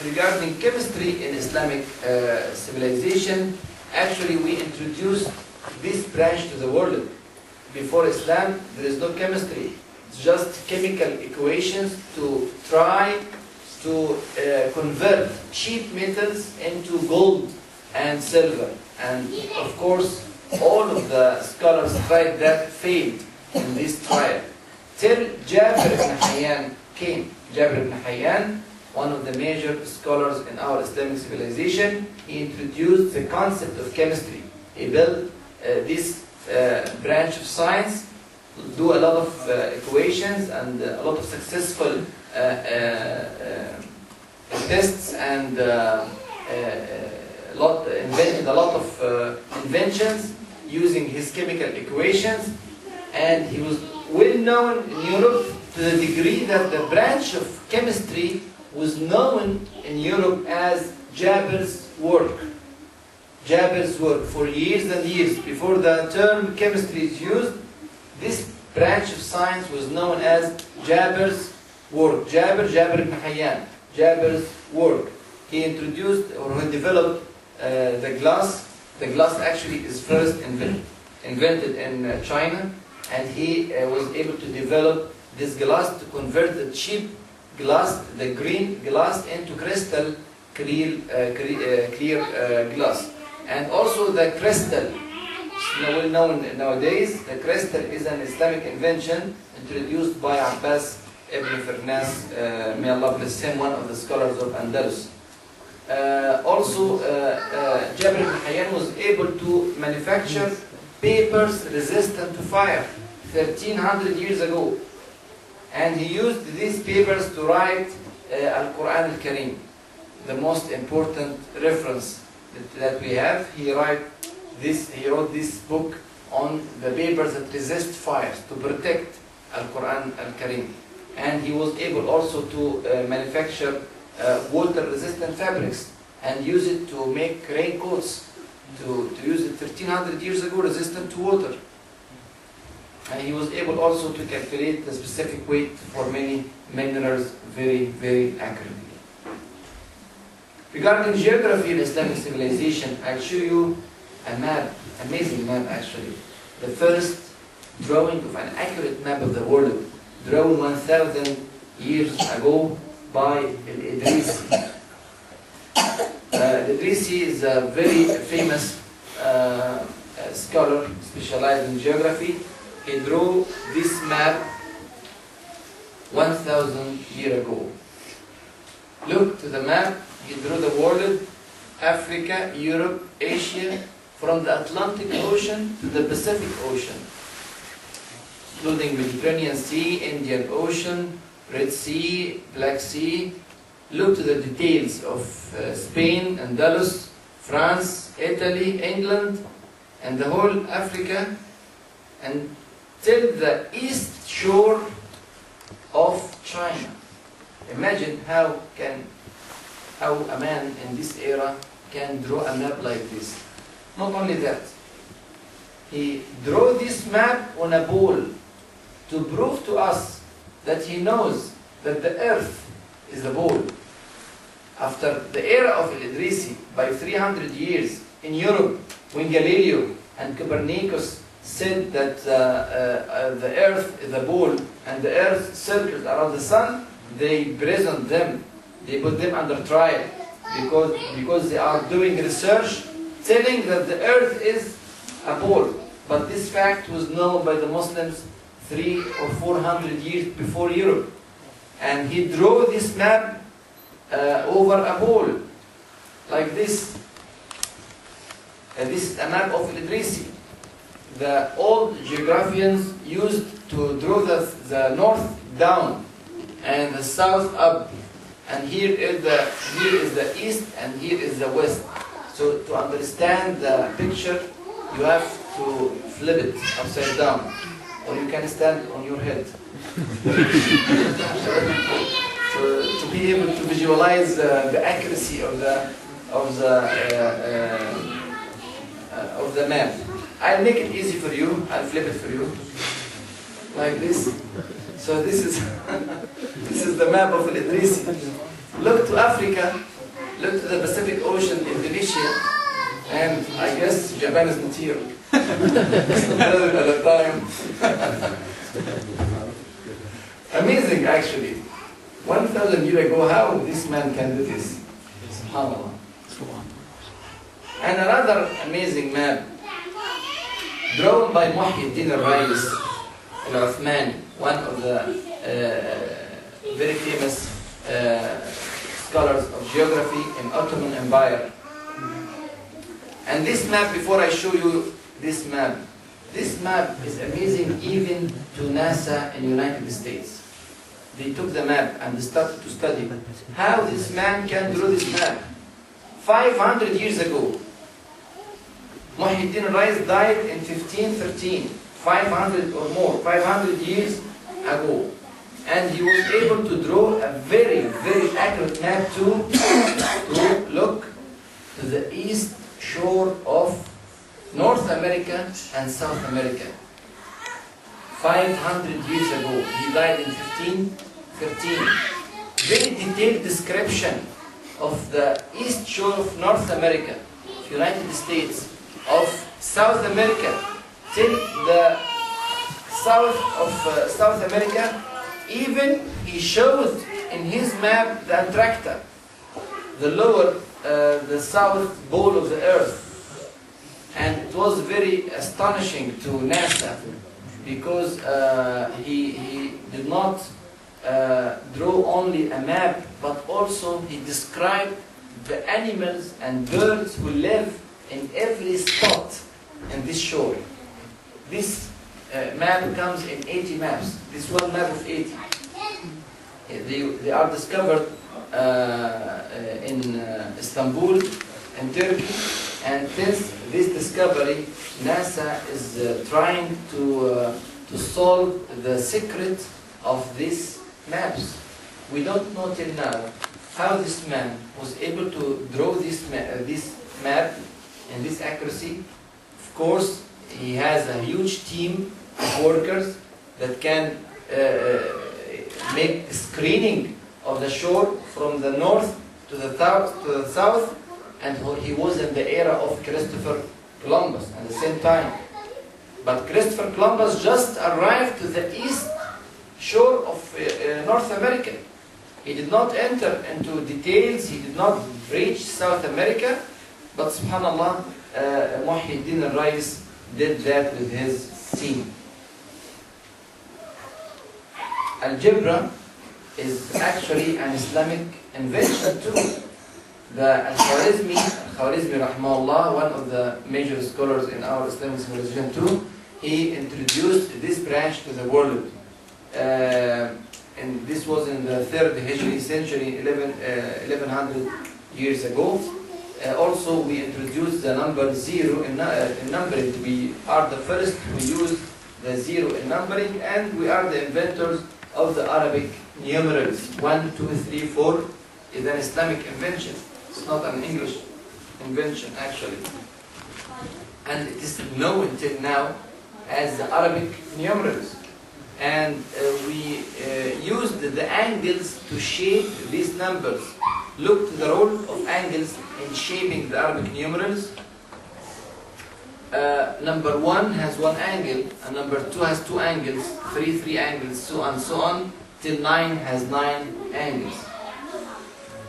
regarding chemistry in Islamic civilization, actually we introduced this branch to the world. Before Islam, there is no chemistry. It's just chemical equations to try to convert cheap metals into gold and silver. And of course, all of the scholars tried that, failed in this trial. Till Jabir ibn Hayyan came. Jabir ibn Hayyan, one of the major scholars in our Islamic civilization, he introduced the concept of chemistry. He built this branch of science, do a lot of equations and a lot of successful tests, and invented a lot of inventions using his chemical equations. And he was well known in Europe to the degree that the branch of chemistry was known in Europe as Jabir's work. Jabir's work for years and years. Before the term chemistry is used, this branch of science was known as Jabir's work. Jabir ibn Hayyan, Jabir's work. He introduced or he developed the glass. The glass actually is first invented in China, and he was able to develop this glass to convert the cheap glass, the green glass, into crystal clear glass. And also the crystal, well known nowadays, the crystal is an Islamic invention introduced by Abbas ibn Firnas, may Allah bless him, one of the scholars of Andalus. Also, Jabir ibn Hayyan was able to manufacture papers resistant to fire 1300 years ago. And he used these papers to write Al-Quran Al-Karim, the most important reference that we have. He wrote this book on the papers that resist fire to protect Al-Quran Al-Karim. And he was able also to manufacture water-resistant fabrics and use it to make raincoats, to use it 1300 years ago, resistant to water. And he was able also to calculate the specific weight for many minerals very, very accurately. Regarding geography in Islamic civilization, I'll show you a map, amazing map actually. The first drawing of an accurate map of the world, drawn 1000 years ago by El-Idrisi. El-Idrisi is a very famous scholar specialized in geography. He drew this map 1000 years ago. Look to the map. He drew the world, Africa, Europe, Asia, from the Atlantic Ocean to the Pacific Ocean, including Mediterranean Sea, Indian Ocean, Red Sea, Black Sea. Look to the details of Spain, Andalus, France, Italy, England, and the whole Africa, and till the east shore of China. Imagine how a man in this era can draw a map like this. Not only that, he drew this map on a ball to prove to us that he knows that the earth is the ball. After the era of El-Idrisi, by 300 years in Europe, when Galileo and Copernicus said that the earth is the ball and the earth circles around the sun, they imprisoned them. They put them under trial because they are doing research telling that the earth is a ball. But this fact was known by the Muslims 300 or 400 years before Europe. And he drew this map over a ball, like this. And this is a map of El-Idrisi. The old geographians used to draw the north down and the south up. And here is the east and here is the west. So to understand the picture, you have to flip it upside down, or you can stand on your head. To be able to visualize the accuracy of the map. I'll make it easy for you. I'll flip it for you, like this. So this is this is the map of El-Idrisi. Look to Africa, look to the Pacific Ocean, Indonesia, and I guess Japan is not here. At the time. Amazing, actually. 1,000 years ago, how this man can do this? SubhanAllah. And another amazing map, drawn by Muhyiddin al-Rais al-Uthmani, one of the very famous scholars of geography in Ottoman Empire. And this map, before I show you this map is amazing even to NASA in the United States. They took the map and they started to study how this man can draw this map. 500 years ago, Muhyiddin al-Rais died in 1513, 500 or more, 500 years ago. And he was able to draw a very, very accurate map to look to the east shore of North America and South America. 500 years ago, he died in 1513. Very detailed description of the east shore of North America, United States, of South America, till the south of South America. Even he showed in his map the Antarctica, the lower, the south pole of the earth. And it was very astonishing to NASA because he did not draw only a map, but also he described the animals and birds who live in every spot in this shore. This map comes in 80 maps. This one map of 80. They are discovered in Istanbul, in Turkey, and since this discovery, NASA is trying to solve the secret of these maps. We don't know till now how this man was able to draw this map in this accuracy. Of course, he has a huge team of workers that can make screening of the shore from the north to the south, and he was in the era of Christopher Columbus at the same time. But Christopher Columbus just arrived to the east shore of North America. He did not enter into details, he did not reach South America, but subhanAllah, Muhyiddin al-Rais did that with his team. Algebra is actually an Islamic invention too. The Al-Khwarizmi rahimahullah, one of the major scholars in our Islamic civilization too, he introduced this branch to the world. And this was in the 3rd Hijri century, 1100 years ago. Also, we introduced the number 0 in numbering. We are the first who use the 0 in numbering, and we are the inventors of the Arabic numerals. 1, 2, 3, 4 is an Islamic invention. It's not an English invention, actually. And it is known till now as the Arabic numerals. And we used the angles to shape these numbers. Look to the role of angles in shaping the Arabic numerals. Number 1 has 1 angle, and number 2 has 2 angles, 3 angles, so on, till 9 has 9 angles.